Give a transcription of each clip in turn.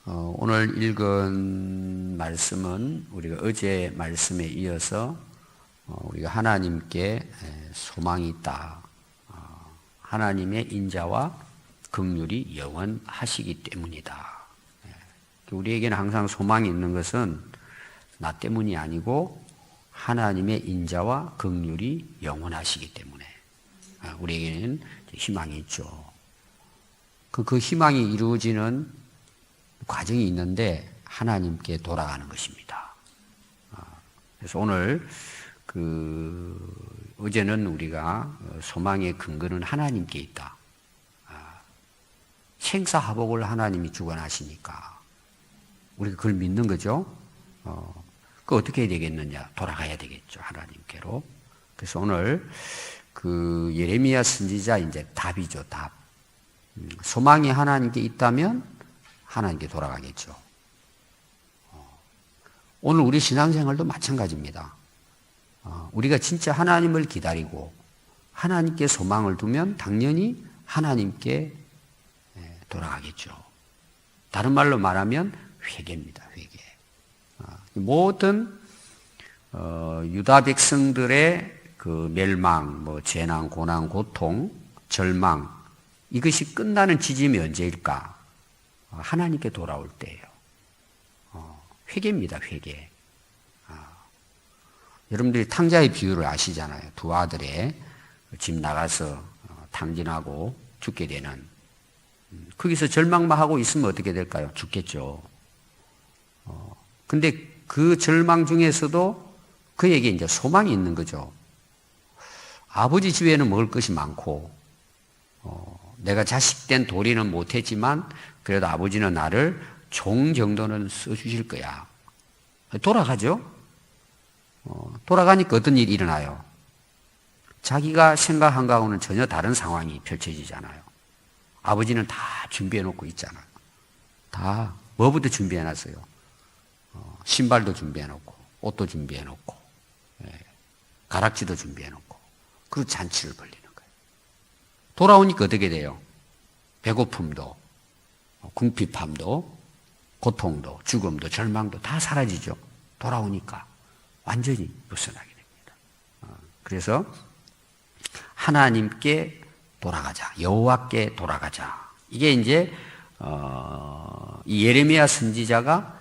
오늘 읽은 말씀은 우리가 어제 말씀에 이어서 우리가 하나님께 소망이 있다. 하나님의 인자와 긍휼이 영원하시기 때문이다. 우리에게는 항상 소망이 있는 것은 나 때문이 아니고 하나님의 인자와 긍휼이 영원하시기 때문에 우리에게는 희망이 있죠. 그 희망이 이루어지는 과정이 있는데 하나님께 돌아가는 것입니다. 그래서 오늘 어제는 우리가 소망의 근거는 하나님께 있다. 생사화복을 하나님이 주관하시니까 우리가 그걸 믿는 거죠. 그 어떻게 해야 되겠느냐? 돌아가야 되겠죠, 하나님께로. 그래서 오늘 예레미야 선지자 이제 답이죠, 답. 소망이 하나님께 있다면 하나님께 돌아가겠죠. 오늘 우리 신앙생활도 마찬가지입니다. 우리가 진짜 하나님을 기다리고 하나님께 소망을 두면 당연히 하나님께 돌아가겠죠. 다른 말로 말하면 회개입니다. 회개. 모든 유다 백성들의 그 멸망, 재난, 고난, 고통, 절망 이것이 끝나는 지점이 언제일까? 하나님께 돌아올 때예요. 회개입니다. 회개. 여러분들이 탕자의 비유를 아시잖아요. 두 아들의 집 나가서 탕진하고 죽게 되는. 거기서 절망만 하고 있으면 어떻게 될까요? 죽겠죠. 근데 그 절망 중에서도 그에게 이제 소망이 있는 거죠. 아버지 집에는 먹을 것이 많고, 내가 자식된 도리는 못했지만 그래도 아버지는 나를 종 정도는 써주실 거야. 돌아가죠. 돌아가니까 어떤 일이 일어나요? 자기가 생각한 거하고는 전혀 다른 상황이 펼쳐지잖아요. 아버지는 다 준비해 놓고 있잖아요. 다 뭐부터 준비해 놨어요? 신발도 준비해 놓고 옷도 준비해 놓고 가락지도 준비해 놓고 그리고 잔치를 벌리는 거예요. 돌아오니까 어떻게 돼요? 배고픔도 궁핍함도 고통도 죽음도 절망도 다 사라지죠. 돌아오니까 완전히 벗어나게 됩니다. 그래서 하나님께 돌아가자. 여호와께 돌아가자. 이게 이제 이 예레미야 선지자가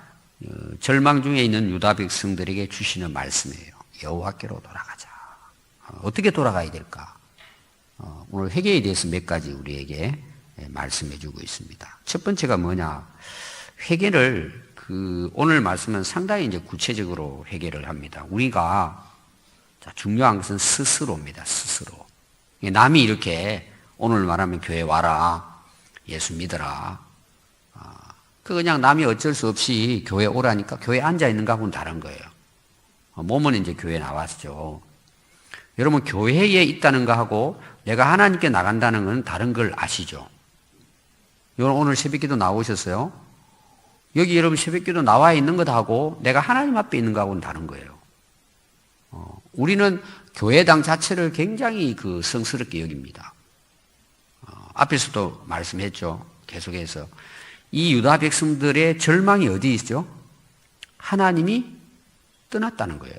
절망 중에 있는 유다 백성들에게 주시는 말씀이에요. 여호와께로 돌아가자. 어떻게 돌아가야 될까? 오늘 회개에 대해서 몇 가지 우리에게 말씀해 주고 있습니다. 첫 번째가 뭐냐? 회개를 오늘 말씀은 상당히 이제 구체적으로 회개를 합니다. 우리가 중요한 것은 스스로입니다. 스스로. 남이 이렇게 오늘 말하면 교회 와라. 예수 믿어라. 그냥 남이 어쩔 수 없이 교회 오라니까 교회 앉아 있는 거하고는 다른 거예요. 몸은 이제 교회 나왔죠. 여러분 교회에 있다는 거하고 내가 하나님께 나간다는 건 다른 걸 아시죠? 여러분 오늘 새벽기도 나오셨어요? 여기 여러분 새벽기도 나와 있는 것하고 내가 하나님 앞에 있는 거하고는 다른 거예요. 우리는 교회당 자체를 굉장히 성스럽게 여깁니다. 앞에서도 말씀했죠. 계속해서 이 유다 백성들의 절망이 어디 있죠? 하나님이 떠났다는 거예요.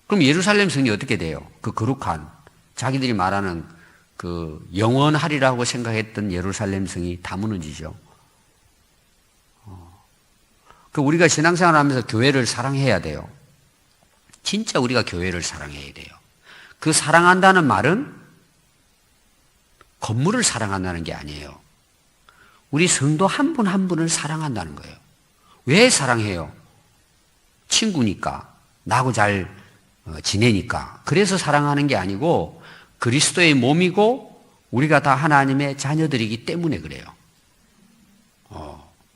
그럼 예루살렘 성이 어떻게 돼요? 그 거룩한 자기들이 말하는 영원하리라고 생각했던 예루살렘 성이 다 무너지죠. 우리가 신앙생활 하면서 교회를 사랑해야 돼요. 진짜 우리가 교회를 사랑해야 돼요. 그 사랑한다는 말은 건물을 사랑한다는 게 아니에요. 우리 성도 한 분 한 분을 사랑한다는 거예요. 왜 사랑해요? 친구니까, 나하고 잘 지내니까. 그래서 사랑하는 게 아니고 그리스도의 몸이고 우리가 다 하나님의 자녀들이기 때문에 그래요.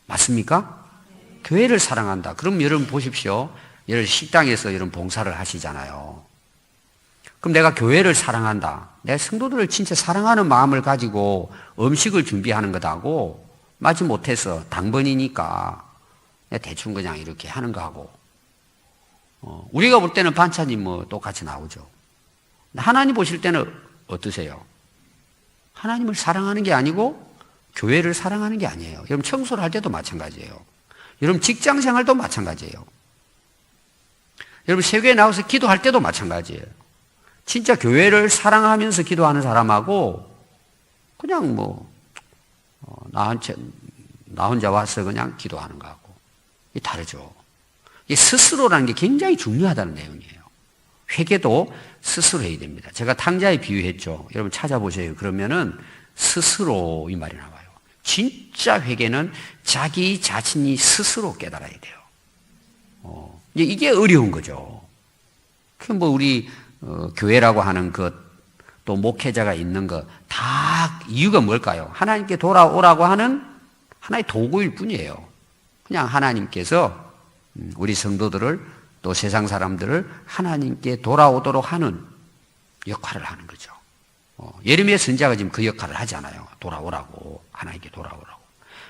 맞습니까? 교회를 사랑한다. 그럼 여러분 보십시오. 여러분 식당에서 여러분 봉사를 하시잖아요. 그럼 내가 교회를 사랑한다. 내가 성도들을 진짜 사랑하는 마음을 가지고 음식을 준비하는 것하고 마치 못해서 당번이니까 대충 그냥 이렇게 하는 거하고 우리가 볼 때는 반찬이 똑같이 나오죠. 하나님 보실 때는 어떠세요? 하나님을 사랑하는 게 아니고 교회를 사랑하는 게 아니에요. 여러분 청소를 할 때도 마찬가지예요. 여러분 직장 생활도 마찬가지예요. 여러분 세교에 나와서 기도할 때도 마찬가지예요. 진짜 교회를 사랑하면서 기도하는 사람하고 그냥 나 혼자 와서 그냥 기도하는 거하고 이게 다르죠. 이 스스로라는 게 굉장히 중요하다는 내용이에요. 회개도 스스로 해야 됩니다. 제가 탕자에 비유했죠. 여러분 찾아보세요. 그러면은 스스로 이 말이 나와요. 진짜 회개는 자기 자신이 스스로 깨달아야 돼요. 이게 어려운 거죠. 우리 교회라고 하는 것, 또 목회자가 있는 것, 다 이유가 뭘까요? 하나님께 돌아오라고 하는 하나의 도구일 뿐이에요. 그냥 하나님께서 우리 성도들을 또 세상 사람들을 하나님께 돌아오도록 하는 역할을 하는 거죠. 예레미야 선지자가 지금 그 역할을 하잖아요. 돌아오라고, 하나님께 돌아오라고.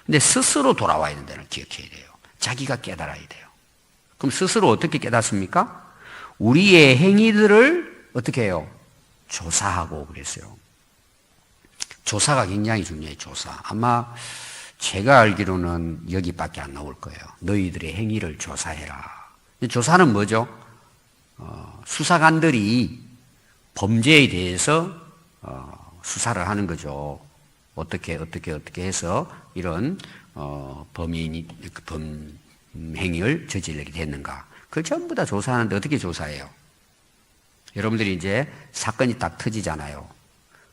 근데 스스로 돌아와야 된다는 걸 기억해야 돼요. 자기가 깨달아야 돼요. 그럼 스스로 어떻게 깨닫습니까? 우리의 행위들을 어떻게 해요? 조사하고 그랬어요. 조사가 굉장히 중요해요. 조사. 아마 제가 알기로는 여기밖에 안 나올 거예요. 너희들의 행위를 조사해라. 조사는 뭐죠? 수사관들이 범죄에 대해서 수사를 하는 거죠. 어떻게 해서 이런 범행을 저지르게 됐는가. 그걸 전부 다 조사하는데 어떻게 조사해요? 여러분들이 이제 사건이 딱 터지잖아요.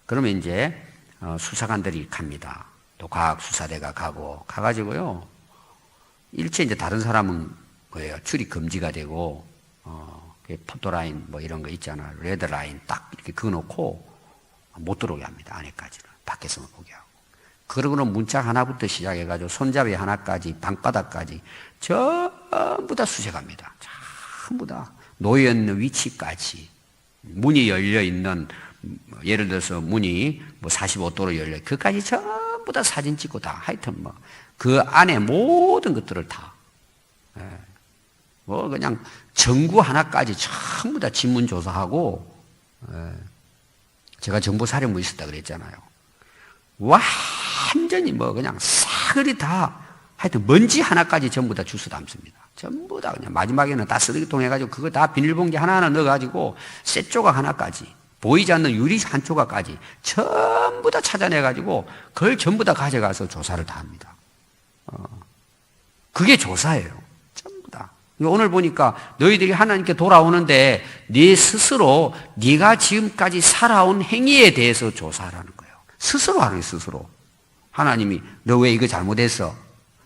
그러면 이제 수사관들이 갑니다. 또 과학수사대가 가가지고요. 일체 이제 다른 사람은 뭐예요? 출입 금지가 되고, 포토라인 이런 거 있잖아요. 레드라인 딱 이렇게 그어놓고 못 들어오게 합니다. 안에까지는. 밖에서만 보게 하고. 그러고는 문짝 하나부터 시작해가지고 손잡이 하나까지 방바닥까지 전부 다 수색합니다. 전부 다. 놓여있는 위치까지. 문이 열려있는, 예를 들어서 문이 45도로 열려, 그까지 전부 다 사진 찍고 다. 하여튼 그 안에 모든 것들을 다. 그냥 정구 하나까지 전부 다 지문조사하고, 제가 정보사령부 있었다 그랬잖아요. 완전히 그냥 사거리 다, 하여튼 먼지 하나까지 전부 다 주워 담습니다. 전부 다 그냥 마지막에는 다 쓰레기통 해가지고 그거 다 비닐봉지 하나하나 넣어가지고 쇠 조각 하나까지, 보이지 않는 유리 한 조각까지 전부 다 찾아내가지고 그걸 전부 다 가져가서 조사를 다 합니다. 그게 조사예요. 전부 다. 오늘 보니까 너희들이 하나님께 돌아오는데 네 스스로 네가 지금까지 살아온 행위에 대해서 조사하라는 거예요. 스스로 하는 거예요. 스스로. 하나님이 너 왜 이거 잘못했어?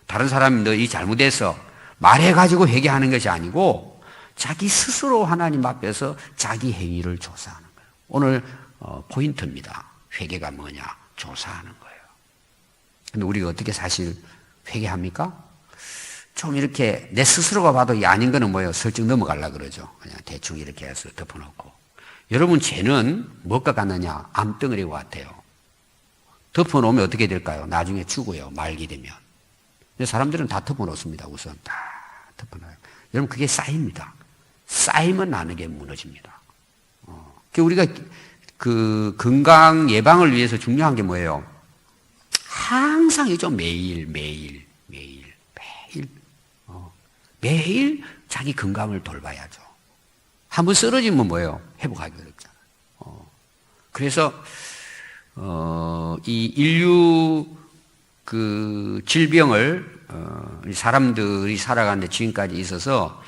다른 사람이 너 이 잘못했어? 말해가지고 회개하는 것이 아니고 자기 스스로 하나님 앞에서 자기 행위를 조사하는 거예요. 오늘 포인트입니다. 회개가 뭐냐? 조사하는 거예요. 근데 우리가 어떻게 사실 회개합니까? 좀 이렇게 내 스스로가 봐도 이 아닌 거는 뭐예요? 슬쩍 넘어가려고 그러죠. 그냥 대충 이렇게 해서 덮어놓고. 여러분 죄는 뭐가 같느냐? 암덩어리와 같아요. 덮어놓으면 어떻게 될까요? 나중에 죽어요. 말기 되면. 근데 사람들은 다 덮어놓습니다. 우선 다 덮어놔요. 여러분 그게 쌓입니다. 쌓이면 나누게 무너집니다. 우리가 그 건강 예방을 위해서 중요한 게 뭐예요? 항상이죠. 매일 자기 건강을 돌봐야죠. 한번 쓰러지면 뭐예요? 회복하기 어렵잖아요. 그래서 이 인류 그 질병을 사람들이 살아가는데 지금까지 있어서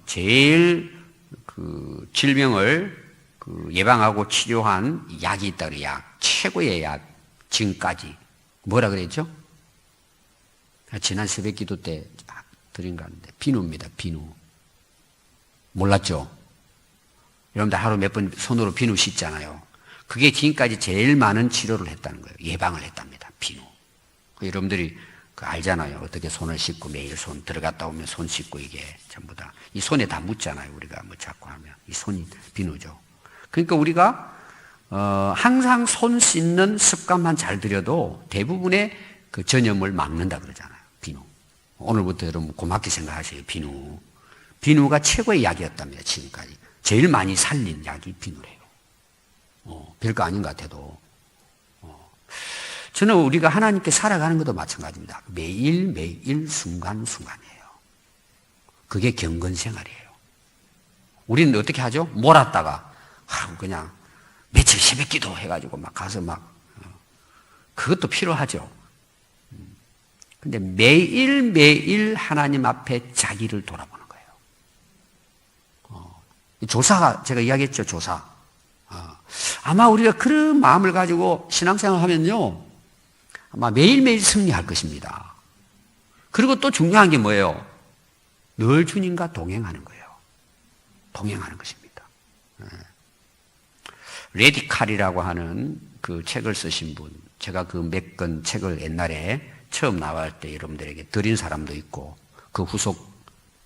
제일 그 질병을 그 예방하고 치료한 약이 있다 그래요. 약. 최고의 약. 지금까지. 뭐라 그랬죠? 지난 새벽 기도 때 드린 거 같은데. 비누입니다. 비누. 몰랐죠? 여러분들 하루 몇 번 손으로 비누 씻잖아요. 그게 지금까지 제일 많은 치료를 했다는 거예요. 예방을 했답니다. 비누. 여러분들이 알잖아요. 어떻게 손을 씻고 매일 손 들어갔다 오면 손 씻고 이게 전부 다. 이 손에 다 묻잖아요. 우리가 자꾸 하면. 이 손이 비누죠. 그러니까 우리가 항상 손 씻는 습관만 잘 들여도 대부분의 그 전염을 막는다 그러잖아요. 비누. 오늘부터 여러분 고맙게 생각하세요. 비누. 비누가 최고의 약이었답니다. 지금까지. 제일 많이 살린 약이 비누래요. 별거 아닌 것 같아도. 저는 우리가 하나님께 살아가는 것도 마찬가지입니다. 매일매일 순간순간이에요. 그게 경건생활이에요. 우리는 어떻게 하죠? 몰았다가 그냥 며칠 새벽기도 해가지고 막 가서 그것도 필요하죠. 근데 매일매일 하나님 앞에 자기를 돌아보는 거예요. 조사가, 제가 이야기했죠, 조사. 아마 우리가 그런 마음을 가지고 신앙생활 하면요, 아마 매일매일 승리할 것입니다. 그리고 또 중요한 게 뭐예요? 늘 주님과 동행하는 거예요. 동행하는 것입니다. 레디칼이라고 하는 그 책을 쓰신 분, 제가 그 몇 권 책을 옛날에 처음 나갈 때 여러분들에게 드린 사람도 있고, 그 후속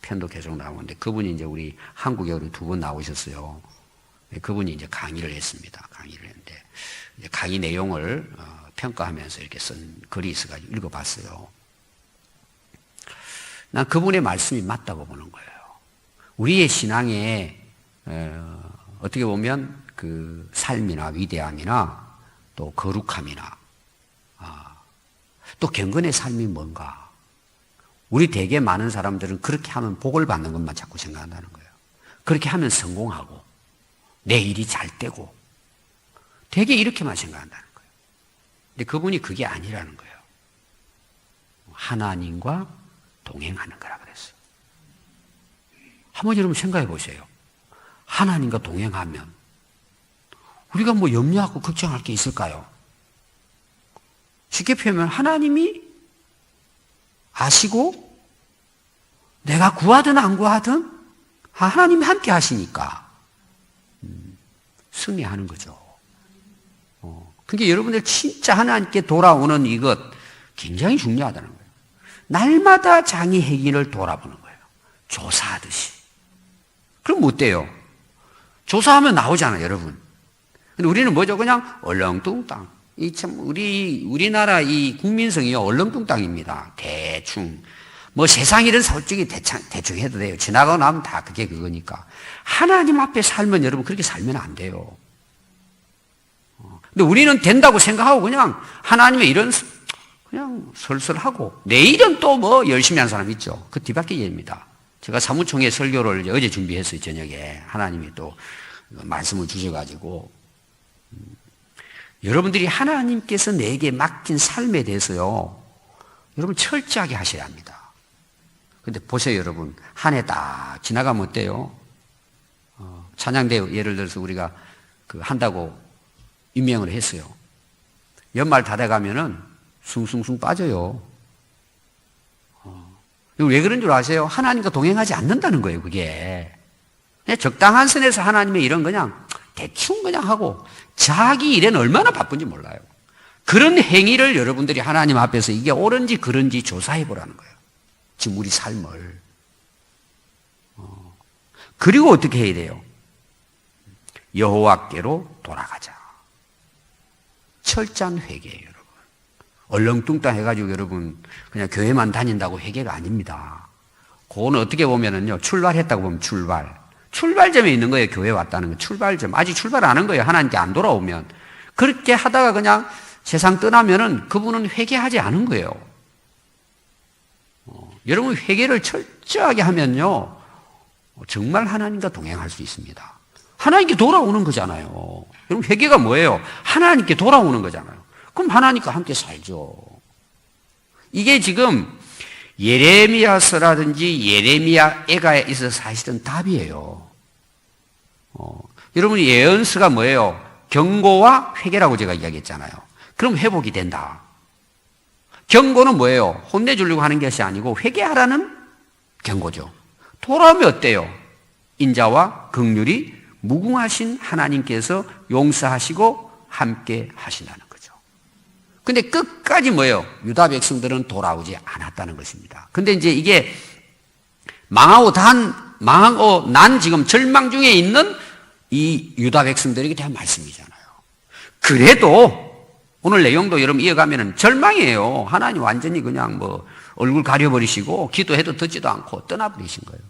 편도 계속 나오는데, 그분이 이제 우리 한국에 우리 2번 나오셨어요. 그분이 이제 강의를 했습니다. 강의를 했는데, 이제 강의 내용을 평가하면서 이렇게 쓴 글이 있어가지고 읽어봤어요. 난 그분의 말씀이 맞다고 보는 거예요. 우리의 신앙에, 어떻게 보면 그 삶이나 위대함이나 또 거룩함이나, 또 경건의 삶이 뭔가. 우리 되게 많은 사람들은 그렇게 하면 복을 받는 것만 자꾸 생각한다는 거예요. 그렇게 하면 성공하고, 내 일이 잘 되고, 되게 이렇게만 생각한다는 거예요. 근데 그분이 그게 아니라는 거예요. 하나님과 동행하는 거라 그랬어요. 한번 여러분 생각해 보세요. 하나님과 동행하면 우리가 뭐 염려하고 걱정할 게 있을까요? 쉽게 표현하면 하나님이 아시고 내가 구하든 안 구하든 하나님이 함께 하시니까 승리하는 거죠. 그러니까 여러분들 진짜 하나님께 돌아오는 이것 굉장히 중요하다는 거예요. 날마다 자기 행위를 돌아보는 거예요. 조사하듯이. 그럼 뭐 어때요? 조사하면 나오잖아요, 여러분. 근데 우리는 뭐죠? 그냥 얼렁뚱땅. 우리나라 이 국민성이요, 얼렁뚱땅입니다. 대충. 뭐 세상 일은 솔직히 대충 해도 돼요. 지나가고 나면 다 그게 그거니까. 하나님 앞에 살면 여러분 그렇게 살면 안 돼요. 근데 우리는 된다고 생각하고 그냥 하나님의 일은 그냥 설설하고, 내일은 또 뭐 열심히 한 사람 있죠. 그 뒤바뀌 얘기입니다. 제가 사무총회 설교를 어제 준비했어요, 저녁에. 하나님이 또 말씀을 주셔가지고. 여러분들이 하나님께서 내게 맡긴 삶에 대해서요, 여러분 철저하게 하셔야 합니다. 근데 보세요, 여러분. 한 해 딱 지나가면 어때요? 찬양대 예를 들어서 우리가 그 한다고 임명을 했어요. 연말 다 돼가면은 숭숭숭 빠져요. 왜 그런 줄 아세요? 하나님과 동행하지 않는다는 거예요, 그게. 그냥 적당한 선에서 하나님의 일은 그냥 대충 그냥 하고, 자기 일에는 얼마나 바쁜지 몰라요. 그런 행위를 여러분들이 하나님 앞에서 이게 옳은지 그른지 조사해 보라는 거예요. 지금 우리 삶을. 그리고 어떻게 해야 돼요? 여호와께로 돌아가자. 철저한 회개예요, 여러분. 얼렁뚱땅 해가지고 여러분 그냥 교회만 다닌다고 회개가 아닙니다. 그거는 어떻게 보면은요, 출발했다고 보면 출발점에 있는 거예요. 교회 왔다는 거. 출발점. 아직 출발 안 한 거예요. 하나님께 안 돌아오면. 그렇게 하다가 그냥 세상 떠나면은 그분은 회개하지 않은 거예요. 여러분 회개를 철저하게 하면요, 정말 하나님과 동행할 수 있습니다. 하나님께 돌아오는 거잖아요. 여러분 회개가 뭐예요? 하나님께 돌아오는 거잖아요. 그럼 하나님과 함께 살죠. 이게 지금 예레미야서라든지 예레미야 애가에 있어서 사실은 답이에요. 여러분 예언서가 뭐예요? 경고와 회개라고 제가 이야기했잖아요. 그럼 회복이 된다. 경고는 뭐예요? 혼내주려고 하는 것이 아니고 회개하라는 경고죠. 돌아오면 어때요? 인자와 긍휼이 무궁하신 하나님께서 용서하시고 함께 하신다는 거죠. 근데 끝까지 뭐예요? 유다 백성들은 돌아오지 않았다는 것입니다. 근데 이제 이게 망하고 난 지금 절망 중에 있는 이 유다 백성들에게 대한 말씀이잖아요. 그래도 오늘 내용도 여러분 이어가면은 절망이에요. 하나님 완전히 그냥 뭐 얼굴 가려버리시고 기도해도 듣지도 않고 떠나버리신 거예요.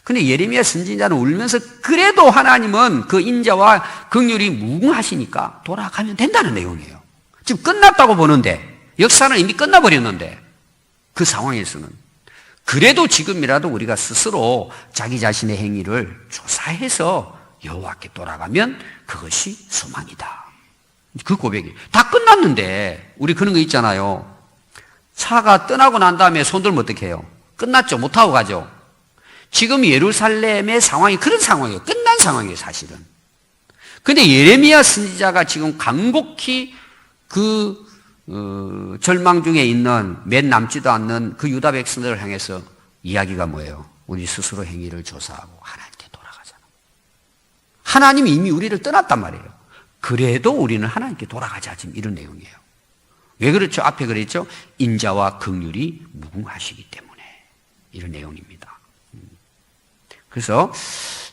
근데 예레미야 선지자는 울면서 그래도 하나님은 그 인자와 긍휼이 무궁하시니까 돌아가면 된다는 내용이에요. 지금 끝났다고 보는데, 역사는 이미 끝나버렸는데, 그 상황에서는. 그래도 지금이라도 우리가 스스로 자기 자신의 행위를 조사해서 여호와께 돌아가면 그것이 소망이다. 그 고백이. 다 끝났는데, 우리 그런 거 있잖아요. 차가 떠나고 난 다음에 손 들면 어떻게 해요? 끝났죠. 못하고 가죠. 지금 예루살렘의 상황이 그런 상황이에요. 끝난 상황이에요, 사실은. 근데 예레미야 선지자가 지금 간곡히 그 절망 중에 있는 몇 남지도 않는 그 유다 백성들을 향해서 이야기가 뭐예요? 우리 스스로 행위를 조사하고 하나님께 돌아가자. 하나님이 이미 우리를 떠났단 말이에요. 그래도 우리는 하나님께 돌아가자. 지금 이런 내용이에요. 왜 그렇죠? 앞에 그랬죠? 인자와 긍휼이 무궁하시기 때문에. 이런 내용입니다. 그래서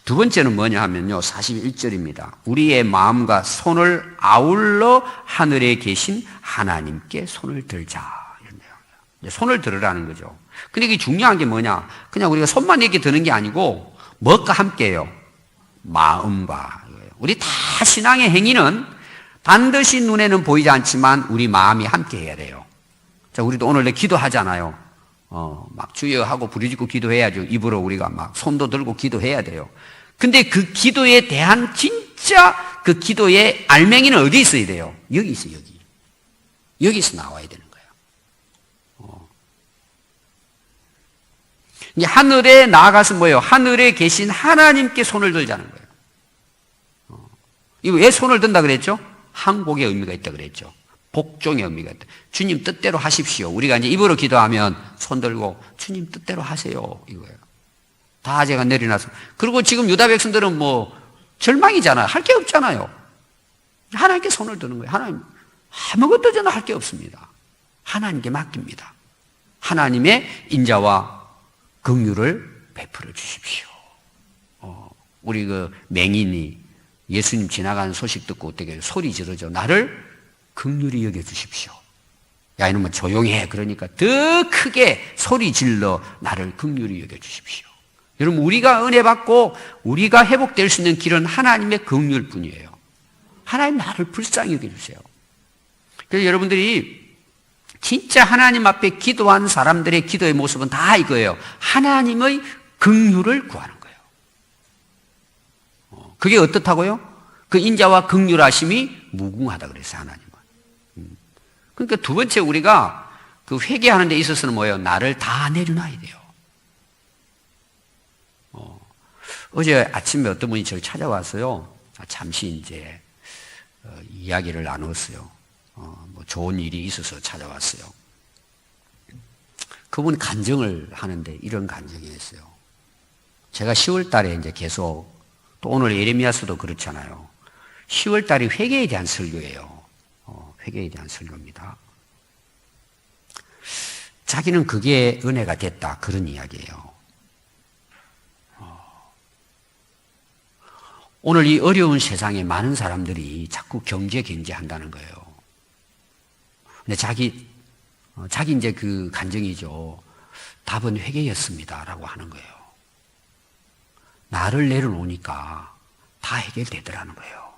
두 번째는 뭐냐 하면요. 41절입니다. 우리의 마음과 손을 아울러 하늘에 계신 하나님께 손을 들자. 이런 내용이에요. 손을 들으라는 거죠. 근데 이게 중요한 게 뭐냐? 그냥 우리가 손만 이렇게 드는 게 아니고 무엇과 함께해요? 마음과. 우리 다 신앙의 행위는 반드시 눈에는 보이지 않지만 우리 마음이 함께 해야 돼요. 자, 우리도 오늘 기도하잖아요. 막 주여 하고 부르짖고 기도해야죠. 입으로 우리가 막 손도 들고 기도해야 돼요. 근데 그 기도에 대한 진짜 그 기도의 알맹이는 어디 있어야 돼요? 여기 있어요, 여기. 여기서 나와야 되는 거예요. 이제 하늘에 나아가서 뭐예요? 하늘에 계신 하나님께 손을 들자는 거예요. 이거 왜 손을 든다 그랬죠? 항복의 의미가 있다 그랬죠. 복종의 의미가 있다. 주님 뜻대로 하십시오. 우리가 이제 입으로 기도하면 손 들고 주님 뜻대로 하세요. 이거예요. 다 제가 내려놔서. 그리고 지금 유다 백성들은 뭐 절망이잖아요. 할 게 없잖아요. 하나님께 손을 드는 거예요. 하나님 아무것도 저는 할 게 없습니다. 하나님께 맡깁니다. 하나님의 인자와 긍휼을 베풀어 주십시오. 우리 그 맹인이 예수님 지나가는 소식 듣고 어떻게 해요? 소리 지르죠. 나를 긍휼히 여겨 주십시오. 야, 이놈은 조용히 해. 그러니까 더 크게 소리 질러 나를 긍휼히 여겨 주십시오. 여러분, 우리가 은혜 받고 우리가 회복될 수 있는 길은 하나님의 긍휼 뿐이에요. 하나님 나를 불쌍히 여겨 주세요. 그래서 여러분들이 진짜 하나님 앞에 기도한 사람들의 기도의 모습은 다 이거예요. 하나님의 긍휼을 구하는 거예요. 그게 어떻다고요? 그 인자와 긍휼하심이 무궁하다 그랬어요, 하나님은. 그러니까 두 번째 우리가 그 회개하는 데 있어서는 뭐예요? 나를 다 내려놔야 돼요. 어제 아침에 어떤 분이 저를 찾아와서요. 잠시 이제 이야기를 나눴어요. 뭐 좋은 일이 있어서 찾아왔어요. 그분 간증을 하는데 이런 간증이었어요. 제가 10월 달에 이제 계속 또 오늘 예레미야서도 그렇잖아요. 10월 달이 회개에 대한 설교예요. 회개에 대한 설교입니다. 자기는 그게 은혜가 됐다. 그런 이야기예요. 오늘 이 어려운 세상에 많은 사람들이 자꾸 경제한다는 거예요. 근데 자기 이제 그 간증이죠. 답은 회개였습니다라고 하는 거예요. 나를 내려놓으니까 다 해결되더라는 거예요.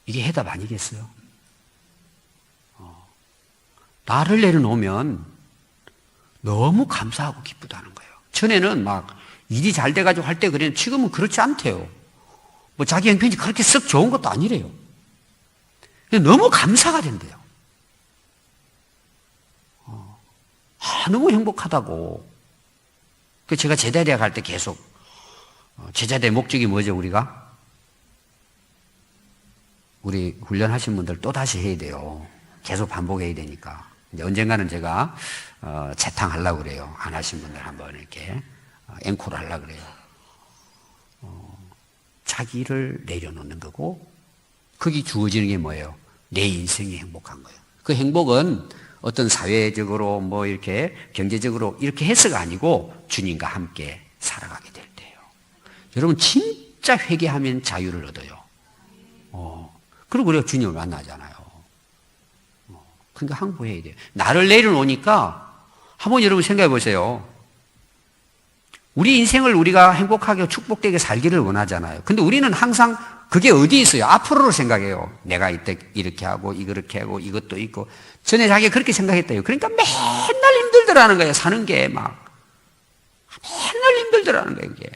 이게 해답 아니겠어요? 나를 내려놓으면 너무 감사하고 기쁘다는 거예요. 전에는 막 일이 잘 돼가지고 할 때 그랬는데 지금은 그렇지 않대요. 뭐 자기 형편이 그렇게 썩 좋은 것도 아니래요. 너무 감사가 된대요. 너무 행복하다고. 제가 제자대학 갈 때 계속 제자대 목적이 뭐죠, 우리가? 우리 훈련하신 분들 또 다시 해야 돼요. 계속 반복해야 되니까. 이제 언젠가는 제가 재탕하려고 그래요. 안 하신 분들 한번 이렇게 앵콜 하려고 그래요. 자기를 내려놓는 거고, 거기 주어지는 게 뭐예요? 내 인생이 행복한 거예요. 그 행복은 어떤 사회적으로 뭐 이렇게 경제적으로 이렇게 해서가 아니고 주님과 함께 살아가게 될 때예요. 여러분 진짜 회개하면 자유를 얻어요. 그리고 우리가 주님을 만나잖아요. 그러니까 항복해야 돼요. 나를 내려놓으니까 한번 여러분 생각해 보세요. 우리 인생을 우리가 행복하게 축복되게 살기를 원하잖아요. 근데 우리는 항상 그게 어디 있어요? 앞으로를 생각해요. 내가 이때 이렇게 하고 이렇게 하고 이것도 있고. 전에 자기가 그렇게 생각했대요. 그러니까 맨날 힘들더라는 거예요. 사는 게 막. 맨날 힘들더라는 거예요. 이게.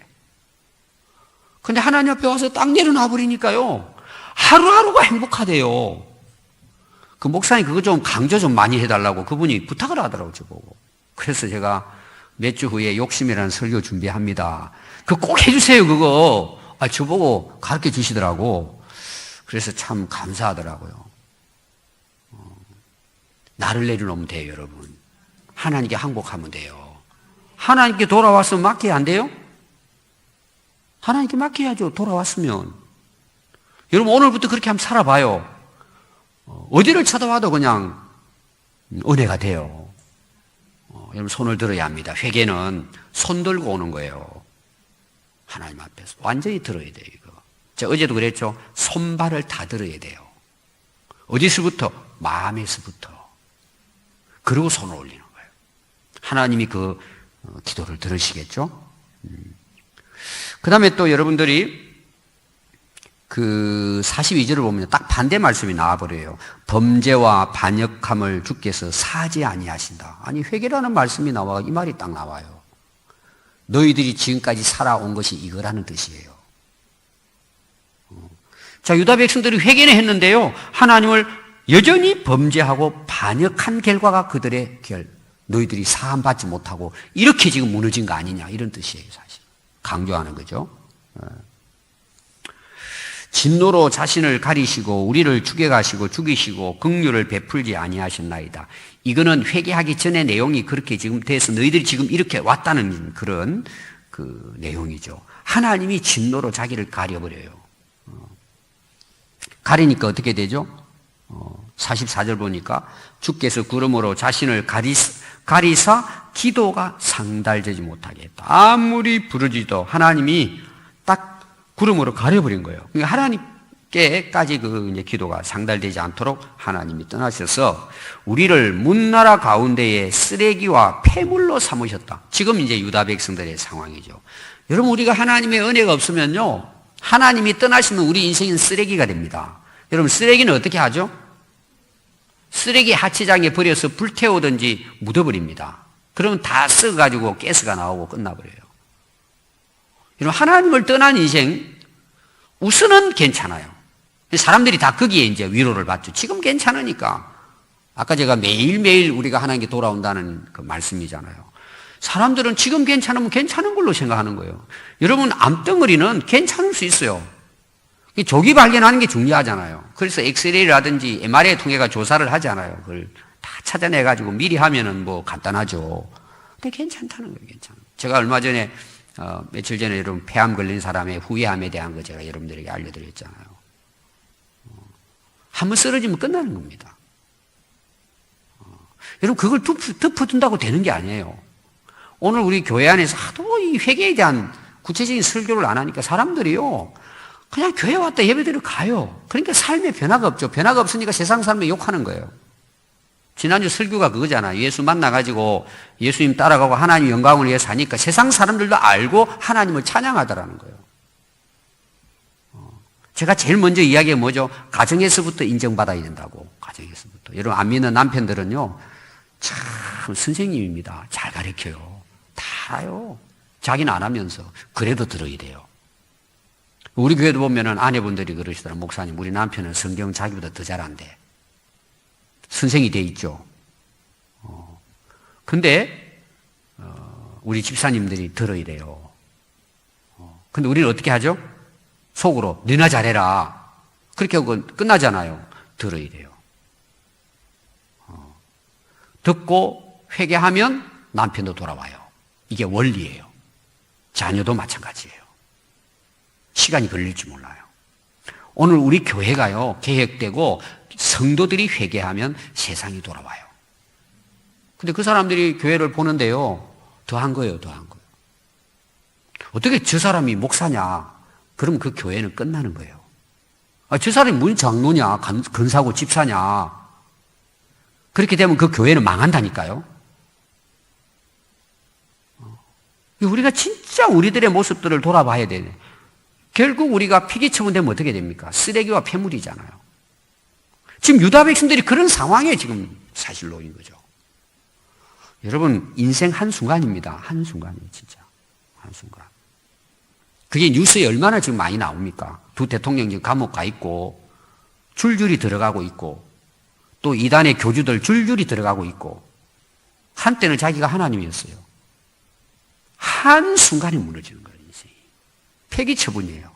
근데 하나님 앞에 와서 딱 내려놔 버리니까요. 하루하루가 행복하대요. 그 목사님 그거 좀 강조 좀 많이 해달라고 그분이 부탁을 하더라고요. 저보고. 그래서 제가 몇 주 후에 욕심이라는 설교 준비합니다. 그거 꼭 해주세요. 그거. 저보고 가르쳐 주시더라고. 그래서 참 감사하더라고요. 나를 내려놓으면 돼요, 여러분. 하나님께 항복하면 돼요. 하나님께 돌아왔으면 맡겨야 안 돼요? 하나님께 맡겨야죠, 돌아왔으면. 여러분, 오늘부터 그렇게 한번 살아봐요. 어디를 쳐다봐도 그냥 은혜가 돼요. 여러분, 손을 들어야 합니다. 회개는 손 들고 오는 거예요. 하나님 앞에서. 완전히 들어야 돼요, 이거. 제가 어제도 그랬죠? 손발을 다 들어야 돼요. 어디서부터? 마음에서부터. 그리고 손을 올리는 거예요. 하나님이 그 기도를 들으시겠죠? 그 다음에 또 여러분들이 그 42절을 보면 딱 반대 말씀이 나와버려요. 범죄와 반역함을 주께서 사지 아니하신다. 아니, 회개라는 말씀이 나와, 이 말이 딱 나와요. 너희들이 지금까지 살아온 것이 이거라는 뜻이에요. 자, 유다 백성들이 회개는 했는데요. 하나님을 여전히 범죄하고 반역한 결과가 그들의 너희들이 사함받지 못하고 이렇게 지금 무너진 거 아니냐, 이런 뜻이에요, 사실. 강조하는 거죠. 진노로 자신을 가리시고 우리를 죽여가시고 죽이시고 긍휼을 베풀지 아니하셨나이다. 이거는 회개하기 전의 내용이 그렇게 지금 돼서 너희들이 지금 이렇게 왔다는 그런 그 내용이죠. 하나님이 진노로 자기를 가려버려요. 가리니까 어떻게 되죠? 44절 보니까 주께서 구름으로 자신을 가리사 기도가 상달되지 못하게 했다. 아무리 부르짖어도 하나님이 딱 구름으로 가려버린 거예요. 그러니까 하나님께까지 그 이제 기도가 상달되지 않도록 하나님이 떠나셔서 우리를 문나라 가운데에 쓰레기와 폐물로 삼으셨다. 지금 이제 유다 백성들의 상황이죠. 여러분, 우리가 하나님의 은혜가 없으면요, 하나님이 떠나시면 우리 인생은 쓰레기가 됩니다. 여러분, 쓰레기는 어떻게 하죠? 쓰레기 하치장에 버려서 불태우든지 묻어버립니다. 그러면 다 썩어가지고 가스가 나오고 끝나버려요. 여러분, 하나님을 떠난 인생, 우선은 괜찮아요. 사람들이 다 거기에 이제 위로를 받죠. 지금 괜찮으니까. 아까 제가 매일매일 우리가 하나님께 돌아온다는 그 말씀이잖아요. 사람들은 지금 괜찮으면 괜찮은 걸로 생각하는 거예요. 여러분, 암덩어리는 괜찮을 수 있어요. 조기 발견하는 게 중요하잖아요. 그래서 엑스레이라든지 MRI 통해가 조사를 하잖아요. 그걸 다 찾아내가지고 미리 하면은 뭐 간단하죠. 근데 괜찮다는 거예요, 괜찮아요. 제가 얼마 전에 며칠 전에 여러분 폐암 걸린 사람의 후회함에 대한 거 제가 여러분들에게 알려드렸잖아요. 한번 쓰러지면 끝나는 겁니다. 여러분, 그걸 덮어둔다고 되는 게 아니에요. 오늘 우리 교회 안에서 하도 이 회개에 대한 구체적인 설교를 안 하니까 사람들이요, 그냥 교회 왔다 예배드리러 가요. 그러니까 삶에 변화가 없죠. 변화가 없으니까 세상 사람을 욕하는 거예요. 지난주 설교가 그거잖아요. 예수 만나가지고 예수님 따라가고 하나님 영광을 위해 사니까 세상 사람들도 알고 하나님을 찬양하더라는 거예요. 제가 제일 먼저 이야기가 뭐죠? 가정에서부터 인정받아야 된다고. 가정에서부터. 여러분, 안 믿는 남편들은요, 참 선생님입니다. 잘 가르쳐요. 다 알아요. 자기는 안 하면서. 그래도 들어야 돼요. 우리 교회도 보면은 아내분들이 그러시더라고요. 목사님, 우리 남편은 성경 자기보다 더 잘한대. 선생이 돼 있죠. 근데 우리 집사님들이 들어야 돼요. 근데 우리는 어떻게 하죠? 속으로 너나 잘해라. 그렇게 하고 끝나잖아요. 들어야 돼요. 듣고 회개하면 남편도 돌아와요. 이게 원리예요. 자녀도 마찬가지예요. 시간이 걸릴지 몰라요. 오늘 우리 교회가요, 계획되고 성도들이 회개하면 세상이 돌아와요. 근데 그 사람들이 교회를 보는데요, 더한 거예요, 더한 거예요. 어떻게 저 사람이 목사냐? 그럼 그 교회는 끝나는 거예요. 저 사람이 문 장로냐? 근사고 집사냐? 그렇게 되면 그 교회는 망한다니까요. 우리가 진짜 우리들의 모습들을 돌아봐야 되네. 결국 우리가 폐기 처분되면 어떻게 됩니까? 쓰레기와 폐물이잖아요. 지금 유다 백성들이 그런 상황에 지금 사실 놓인 거죠. 여러분, 인생 한순간입니다. 한순간이에요, 진짜. 한순간. 그게 뉴스에 얼마나 지금 많이 나옵니까? 두 대통령 지금 감옥 가 있고, 줄줄이 들어가고 있고, 또 이단의 교주들 줄줄이 들어가고 있고, 한때는 자기가 하나님이었어요. 한순간에 무너지는 거예요, 인생이. 폐기 처분이에요.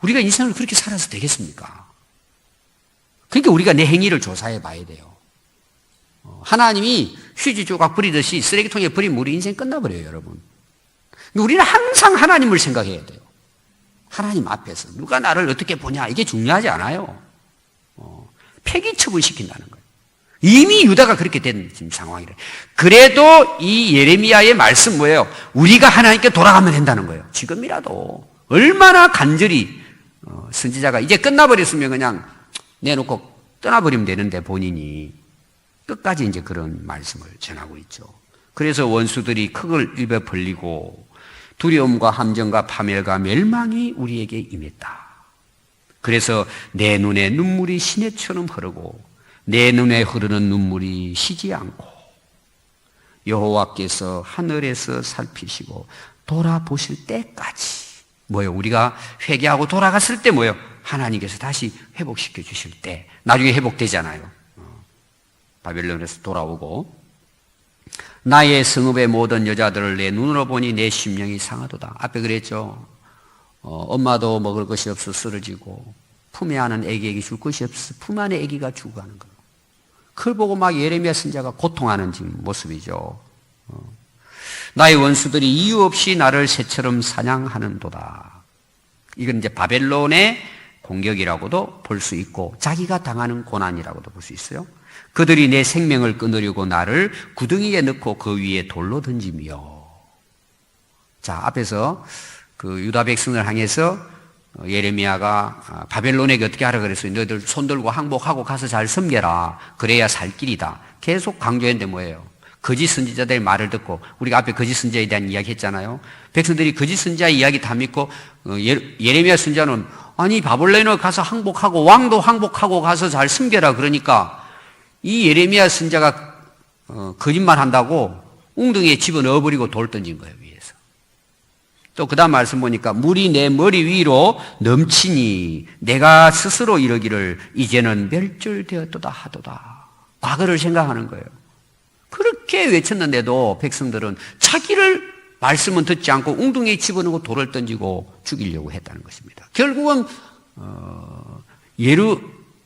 우리가 인생을 그렇게 살아서 되겠습니까? 그러니까 우리가 내 행위를 조사해 봐야 돼요. 하나님이 휴지 조각 버리듯이 쓰레기통에 버리면 우리 인생 끝나버려요, 여러분. 우리는 항상 하나님을 생각해야 돼요. 하나님 앞에서 누가 나를 어떻게 보냐, 이게 중요하지 않아요. 폐기 처분시킨다는 거예요. 이미 유다가 그렇게 된 지금 상황이래. 그래도 이 예레미야의 말씀 뭐예요? 우리가 하나님께 돌아가면 된다는 거예요. 지금이라도 얼마나 간절히 선지자가 이제 끝나버렸으면 그냥 내놓고 떠나버리면 되는데 본인이 끝까지 이제 그런 말씀을 전하고 있죠. 그래서 원수들이 흙을 입에 벌리고 두려움과 함정과 파멸과 멸망이 우리에게 임했다. 그래서 내 눈에 눈물이 시내처럼 흐르고 내 눈에 흐르는 눈물이 쉬지 않고 여호와께서 하늘에서 살피시고 돌아보실 때까지 뭐예요? 우리가 회개하고 돌아갔을 때 뭐예요? 하나님께서 다시 회복시켜 주실 때 나중에 회복되잖아요. 바벨론에서 돌아오고 나의 성읍의 모든 여자들을 내 눈으로 보니 내 심령이 상하도다. 앞에 그랬죠. 엄마도 먹을 것이 없어 쓰러지고 품에 안은 애기에게 줄 것이 없어 품 안에 애기가 죽어가는 거예요. 그걸 보고 막 예레미야 선지자가 고통하는 지금 모습이죠. 나의 원수들이 이유 없이 나를 새처럼 사냥하는도다. 이건 이제 바벨론의 공격이라고도 볼 수 있고 자기가 당하는 고난이라고도 볼 수 있어요. 그들이 내 생명을 끊으려고 나를 구덩이에 넣고 그 위에 돌로 던지며. 자, 앞에서 그 유다 백성을 향해서 예레미야가 바벨론에게 어떻게 하라 그랬어요? 너희들 손 들고 항복하고 가서 잘 섬겨라. 그래야 살 길이다. 계속 강조했는데 뭐예요? 거짓 선지자들의 말을 듣고 우리가 앞에 거짓 선지자에 대한 이야기 했잖아요. 백성들이 거짓 선지자 이야기 다 믿고 예레미야 선지자는 아니 바벨론에 가서 항복하고 왕도 항복하고 가서 잘 섬겨라 그러니까 이 예레미야 선지자가 거짓말 한다고 웅덩이에 집어넣어버리고 돌 던진 거예요, 위에서. 또 그 다음 말씀 보니까 물이 내 머리 위로 넘치니 내가 스스로 이러기를 이제는 멸절되었도다 하도다. 과거를 생각하는 거예요. 그렇게 외쳤는데도 백성들은 자기를 말씀은 듣지 않고 웅덩이에 집어넣고 돌을 던지고 죽이려고 했다는 것입니다. 결국은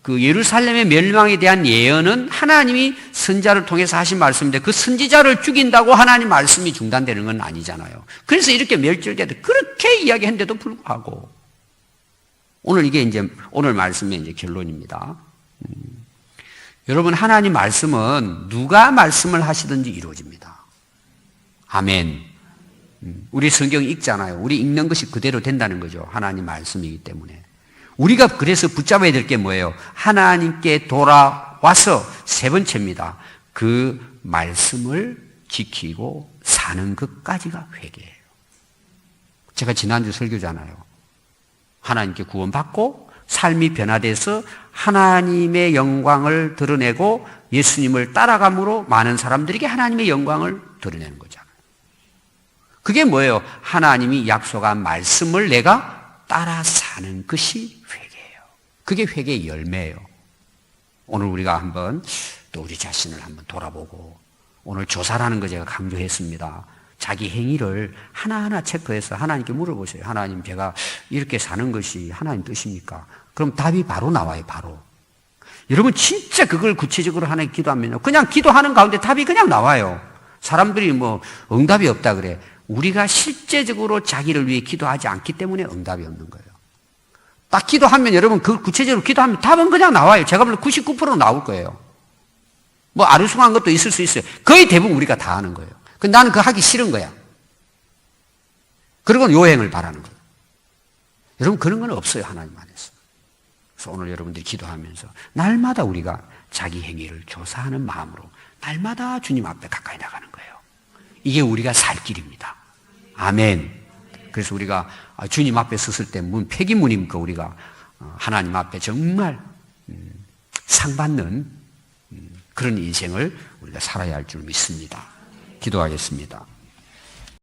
예루살렘의 멸망에 대한 예언은 하나님이 선지자를 통해서 하신 말씀인데 그 선지자를 죽인다고 하나님 말씀이 중단되는 건 아니잖아요. 그래서 이렇게 멸절되다 그렇게 이야기했는데도 불구하고 오늘 이게 이제 오늘 말씀의 이제 결론입니다. 여러분 하나님 말씀은 누가 말씀을 하시든지 이루어집니다. 아멘. 우리 성경 읽잖아요. 우리 읽는 것이 그대로 된다는 거죠. 하나님 말씀이기 때문에. 우리가 그래서 붙잡아야 될 게 뭐예요? 하나님께 돌아와서 세 번째입니다. 그 말씀을 지키고 사는 것까지가 회개예요. 제가 지난주 설교잖아요. 하나님께 구원받고 삶이 변화돼서 하나님의 영광을 드러내고 예수님을 따라감으로 많은 사람들에게 하나님의 영광을 드러내는 거잖아요. 그게 뭐예요? 하나님이 약속한 말씀을 내가 따라 사는 것이 회개예요. 그게 회개의 열매예요. 오늘 우리가 한번 또 우리 자신을 한번 돌아보고 오늘 조사라는 거 제가 강조했습니다. 자기 행위를 하나하나 체크해서 하나님께 물어보세요. 하나님 제가 이렇게 사는 것이 하나님 뜻입니까? 그럼 답이 바로 나와요. 바로. 여러분 진짜 그걸 구체적으로 하나님께 기도하면요. 그냥 기도하는 가운데 답이 그냥 나와요. 사람들이 뭐 응답이 없다 그래. 우리가 실제적으로 자기를 위해 기도하지 않기 때문에 응답이 없는 거예요. 딱 기도하면 여러분 그 구체적으로 기도하면 답은 그냥 나와요. 제가 볼 때 99% 나올 거예요. 뭐 아르숭한 것도 있을 수 있어요. 거의 대부분 우리가 다 하는 거예요. 근데 나는 그거 하기 싫은 거야. 그리고 요행을 바라는 거예요. 여러분 그런 건 없어요. 하나님 안에서. 그래서 오늘 여러분들이 기도하면서 날마다 우리가 자기 행위를 조사하는 마음으로 날마다 주님 앞에 가까이 나가는 거예요. 이게 우리가 살 길입니다. 아멘. 그래서 우리가 주님 앞에 섰을 때 문 폐기문입니까? 우리가 하나님 앞에 정말 상받는 그런 인생을 우리가 살아야 할 줄 믿습니다. 기도하겠습니다.